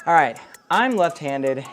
All right, I'm left-handed,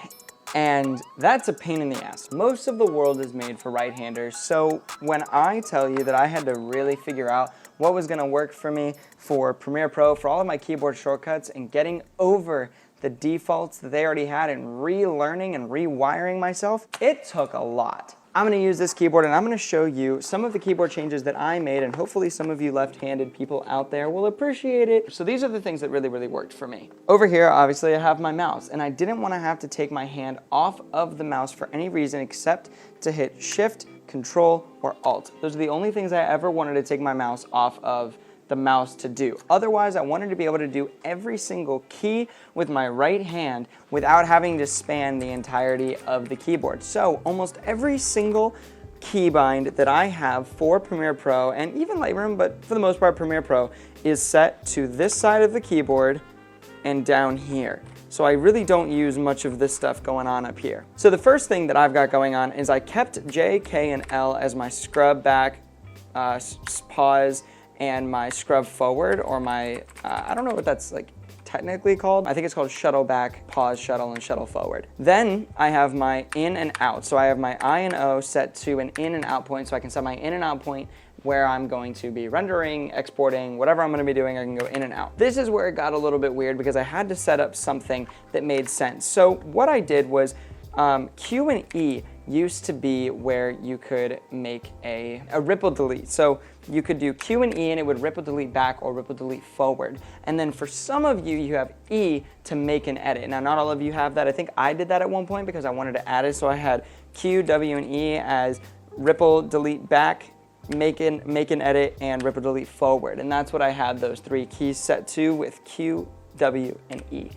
and that's a pain in the ass. Most of the world is made for right-handers, so when I tell you that I had to really figure out what was gonna work for me for Premiere Pro, for all of my keyboard shortcuts, and getting over the defaults that they already had and relearning and rewiring myself, it took a lot. I'm gonna use this keyboard and I'm gonna show you some of the keyboard changes that I made, and hopefully some of you left-handed people out there will appreciate it. So these are the things that really worked for me. Over here, obviously I have my mouse, and I didn't wanna have to take my hand off of the mouse for any reason except to hit Shift, Control, or Alt. Those are the only things I ever wanted to take my mouse off of the mouse to do. Otherwise, I wanted to be able to do every single key with my right hand without having to span the entirety of the keyboard. So almost every single keybind that I have for Premiere Pro, and even Lightroom, but for the most part Premiere Pro, is set to this side of the keyboard and down here. So I really don't use much of this stuff going on up here. So the first thing that I've got going on is I kept J, K, and L as my scrub back, pause, and my scrub forward, or my, I don't know what that's like technically called. I think it's called shuttle back, pause, shuttle, and shuttle forward. Then I have my in and out. So I have my I and O set to an in and out point, so I can set my in and out point where I'm going to be rendering, exporting, whatever I'm gonna be doing, I can go in and out. This is where it got a little bit weird because I had to set up something that made sense. So what I did was Q and E used to be where you could make a ripple delete. So you could do Q and E and it would ripple delete back or ripple delete forward. And then for some of you, you have E to make an edit. Now, not all of you have that. I think I did that at one point because I wanted to add it. So I had Q, W, and E as ripple delete back, make an edit, and ripple delete forward. And that's what I had those three keys set to with Q, W, and E.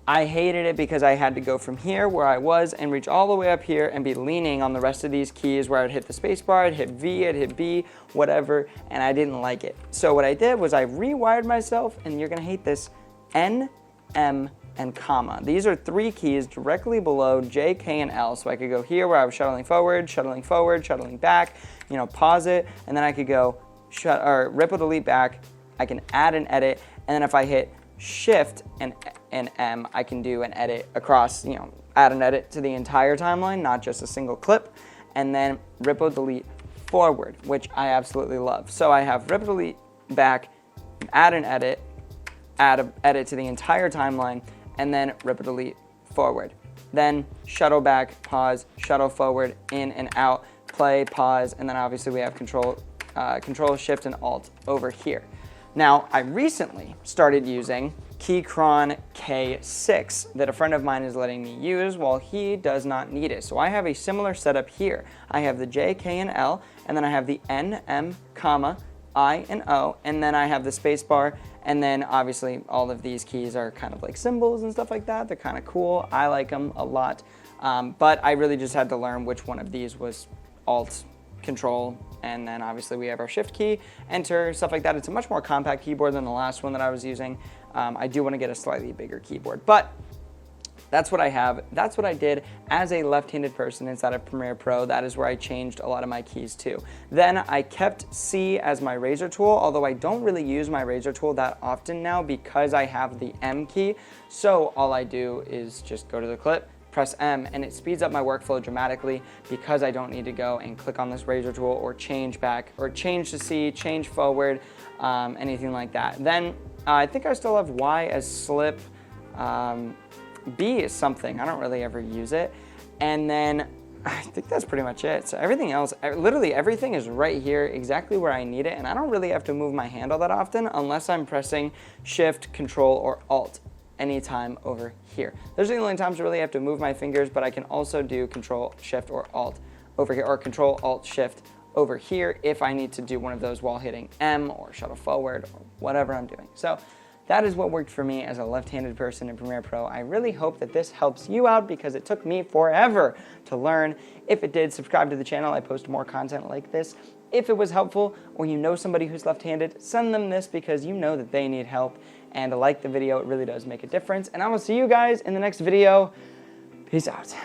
I hated it because I had to go from here where I was and reach all the way up here and be leaning on the rest of these keys where I'd hit the space bar, I'd hit V, I'd hit B, whatever, and I didn't like it. So what I did was I rewired myself, and you're gonna hate this, N, M, and comma. These are three keys directly below J, K, and L. So I could go here where I was shuttling forward, shuttling back, you know, pause it, and then I could go ripple delete back, I can add an edit, and then if I hit Shift and M, I can do an edit across, you know, add an edit to the entire timeline, not just a single clip, and then ripple delete forward, which I absolutely love. So I have ripple delete back, add an edit, add an edit to the entire timeline, and then ripple delete forward. Then shuttle back, pause, shuttle forward, in and out, play, pause, and then obviously we have control, Shift, and Alt over here. Now, I recently started using Keychron K6 that a friend of mine is letting me use while he does not need it. So I have a similar setup here. I have the J, K, and L, and then I have the N, M, comma, I, and O, and then I have the space bar, and then obviously all of these keys are kind of like symbols and stuff like that. They're kind of cool. I like them a lot, but I really just had to learn which one of these was Alt, Control, and then obviously we have our Shift key, Enter, stuff like that. It's a much more compact keyboard than the last one that I was using. I do want to get a slightly bigger keyboard, but that's what I have. That's what I did as a left-handed person inside of Premiere Pro. That is where I changed a lot of my keys to. Then I kept C as my razor tool, although I don't really use my razor tool that often now because I have the M key. So all I do is just go to the clip, press M, and it speeds up my workflow dramatically because I don't need to go and click on this razor tool or change back or change to C, change forward, anything like that. Then I think I still have Y as slip. B is something, I don't really ever use it. And then I think that's pretty much it. So everything else, literally everything is right here exactly where I need it, and I don't really have to move my hand all that often unless I'm pressing Shift, Control, or Alt anytime over here. Those are the only times I really have to move my fingers, but I can also do Control, Shift, or Alt over here, or Control, Alt, Shift over here if I need to do one of those while hitting M or shuttle forward or whatever I'm doing. So that is what worked for me as a left-handed person in Premiere Pro. I really hope that this helps you out because it took me forever to learn. If it did, subscribe to the channel. I post more content like this. If it was helpful or you know somebody who's left-handed, send them this because you know that they need help. And like the video, it really does make a difference. And I will see you guys in the next video. Peace out.